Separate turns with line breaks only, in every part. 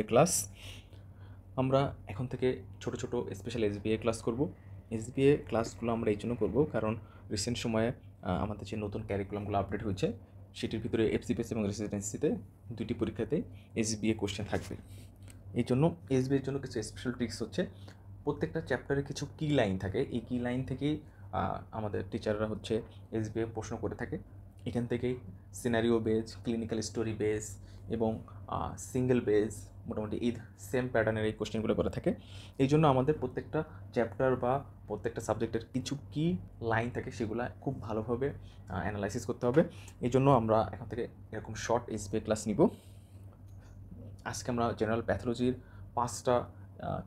Class. আমরা এখন থেকে ছোট ছোট স্পেশাল এসবিএ ক্লাস করব। এসবিএ ক্লাসগুলো আমরা এই জন্য করবো কারণ রিসেন্ট সময়ে আমাদের যে নতুন ক্যারিকুলামগুলো আপডেট হয়েছে সেটির ভিতরে এফসিপিএস এবং রেসিডেন্সিতে দুটি পরীক্ষাতে এসবিএ কোশ্চেন থাকবে। এই জন্য এসবিএর জন্য কিছু স্পেশাল ট্রিক্স হচ্ছে, প্রত্যেকটা চ্যাপ্টারে কিছু কি লাইন থাকে, এই কি লাইন থেকেই আমাদের টিচাররা হচ্ছে এসবিএ প্রশ্ন করে থাকে। এখান থেকেই scenario base, clinical story base এবং সিঙ্গেল বেস মোটামুটি এই সেম প্যাটার্নের এই কোশ্চেনগুলো করে থাকে। এই জন্য আমাদের প্রত্যেকটা চ্যাপ্টার বা প্রত্যেকটা সাবজেক্টের কিছু কি লাইন থাকে সেগুলো খুব ভালোভাবে অ্যানালাইসিস করতে হবে। এই জন্য আমরা এখন থেকে এরকম শর্ট এসবিএ ক্লাস নিব। আজকে আমরা জেনারেল প্যাথোলজির 5টা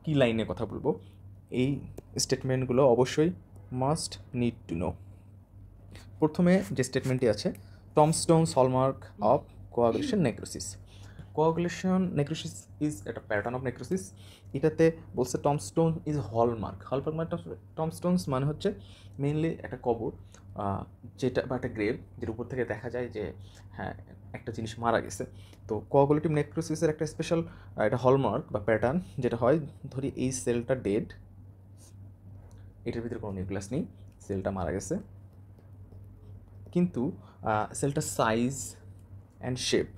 কি লাইনে কথা বলবো। এই স্টেটমেন্টগুলো অবশ্যই মাস্ট নিড টু নো। প্রথমে যে স্টেটমেন্টটি আছে, tombstones hallmark of coagulation necrosis. Coagulation necrosis is একটা প্যাটার্ন অফ নেক্রোসিস। এটাতে বলছে টমস্টোন ইজ হলমার্ক। হলমার্ক মানে টমস্টোনস মানে হচ্ছে মেইনলি একটা কবর যেটা বা একটা গ্রেভ যের উপর থেকে দেখা যায় যে হ্যাঁ একটা জিনিস মারা গেছে। তো কোয়াগুলেটিভ নেক্রোসিসের একটা স্পেশাল একটা হলমার্ক বা প্যাটার্ন যেটা হয়, ধরি এই সেলটা ডেড, এটার ভিতরে কোনো নিউক্লিয়াস নেই, সেলটা মারা গেছে, কিন্তু সেলটার সাইজ অ্যান্ড শেপ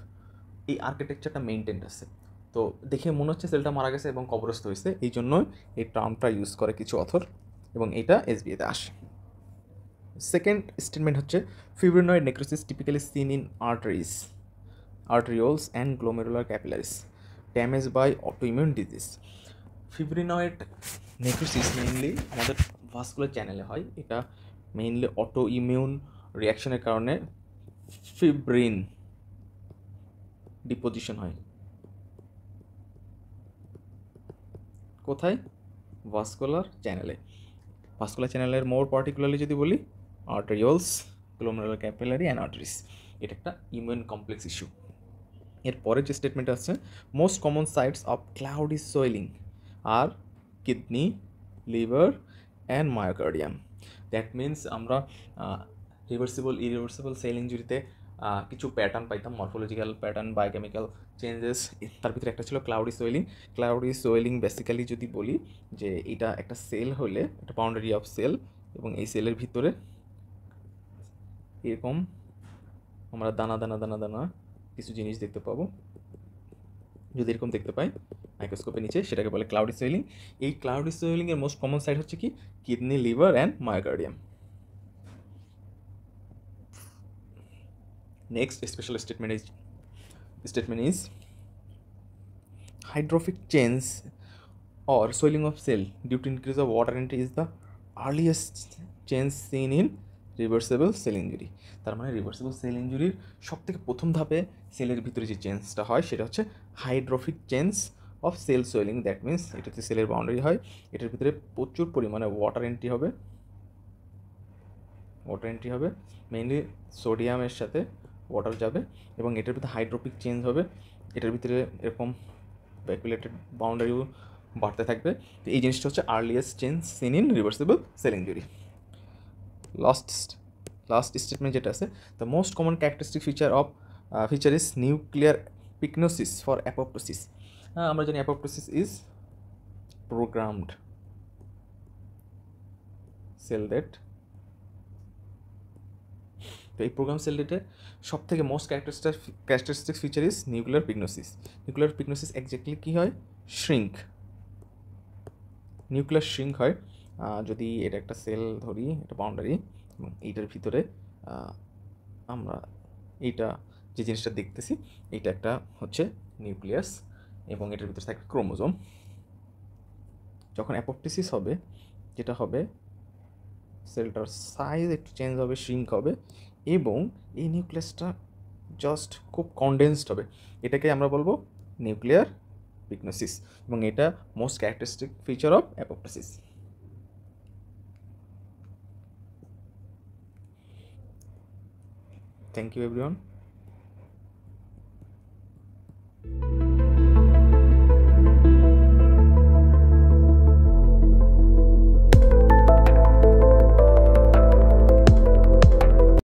এই আর্কিটেকচারটা মেনটেন্ড আছে। তো দেখে মনে হচ্ছে সেলটা মারা গেছে এবং কবরস্থ হয়েছে, এই জন্যই এই টার্মটা ইউজ করে কিছু অথর এবং এটা এসবিএতে আসে। সেকেন্ড স্টেটমেন্ট হচ্ছে, fibrinoid necrosis typically seen in arteries, arterioles and glomerular capillaries damage by autoimmune disease. Fibrinoid necrosis mainly আমাদের ভাস্কুলার চ্যানেলে হয়। এটা মেইনলি অটো ইমিউন রিয়াকশনের কারণে ফিব্রিন ডিপোজিশন হয়। কোথায়? ভাস্কুলার চ্যানেলে। ভাস্কুলার চ্যানেলের মোর পার্টিকুলারলি যদি বলি, arterioles, glomerular capillary and arteries. এটা একটা ইমিউন কমপ্লেক্স ইস্যু। এরপরে যে স্টেটমেন্ট আছে, most common sites of cloudy swelling are kidney, liver and myocardium. That means আমরা রিভার্সিবল ইরিভার্সিবল সেল ইঞ্জুরিতে কিছু প্যাটার্ন পাইতাম, মরফোলজিক্যাল প্যাটার্ন, বায়োকেমিক্যাল চেঞ্জেস। তার ভিতরে একটা ছিল cloudy swelling. Cloudy swelling basically যদি বলি যে এটা একটা সেল হলে একটা বাউন্ডারি অফ সেল, এবং এই সেলের ভিতরে এরকম আমরা দানা দানা দানা দানা কিছু জিনিস দেখতে পাবো। যদি এরকম দেখতে পাই মাইক্রোস্কোপের নিচে, সেটাকে বলে ক্লাউডি সোয়েলিং। এই ক্লাউডি সোয়েলিংয়ের মোস্ট কমন সাইট হচ্ছে কি, kidney, liver and myocardium. Next special statement is hydrophic change or swelling of cell due to increase of water entry is the earliest change seen in reversible cell injury. তার মানে reversible sell ইঞ্জুরির সবথেকে প্রথম ধাপে সেলের ভিতরে যে চেঞ্জটা হয় সেটা হচ্ছে hydropic change of cell swelling. That means এটাতে সেলের বাউন্ডারি হয়, এটার ভিতরে প্রচুর পরিমাণে ওয়াটার এন্ট্রি হবে, মেইনলি সোডিয়ামের সাথে ওয়াটার যাবে এবং এটার ভিতরে হাইড্রোফিক চেঞ্জ হবে, এটার ভিতরে এরকম ভ্যাকুলেটেড বাউন্ডারিও বাড়তে থাকবে। তো এই জিনিসটা হচ্ছে earliest change seen in reversible cell injury. Last statement যেটা আছে, the most common characteristic feature is nuclear pyknosis for apoptosis. আমরা জানি apoptosis is programmed cell death. তো এই প্রোগ্রাম সেল ডেটের সব থেকে most characteristic feature is nuclear pyknosis. Nuclear pyknosis exactly কী হয়? নিউক্লিয়ার শ্রিঙ্ক হয়। যদি এটা একটা সেল ধরি, এটা বাউন্ডারি, এবং এইটার ভিতরে আমরা এইটা যে জিনিসটা দেখতেছি এইটা একটা হচ্ছে নিউক্লিয়াস এবং এটার ভিতরে থাকবে ক্রোমোজোম। যখন অ্যাপোপ্টোসিস হবে, যেটা হবে সেলটার সাইজ একটু চেঞ্জ হবে, শ্রিঙ্ক হবে এবং এই নিউক্লিয়াসটা জাস্ট খুব কনডেন্সড হবে। এটাকে আমরা বলবো নিউক্লিয়ার পিগনোসিস এবং এটা most characteristic feature of apoptosis. Thank you everyone.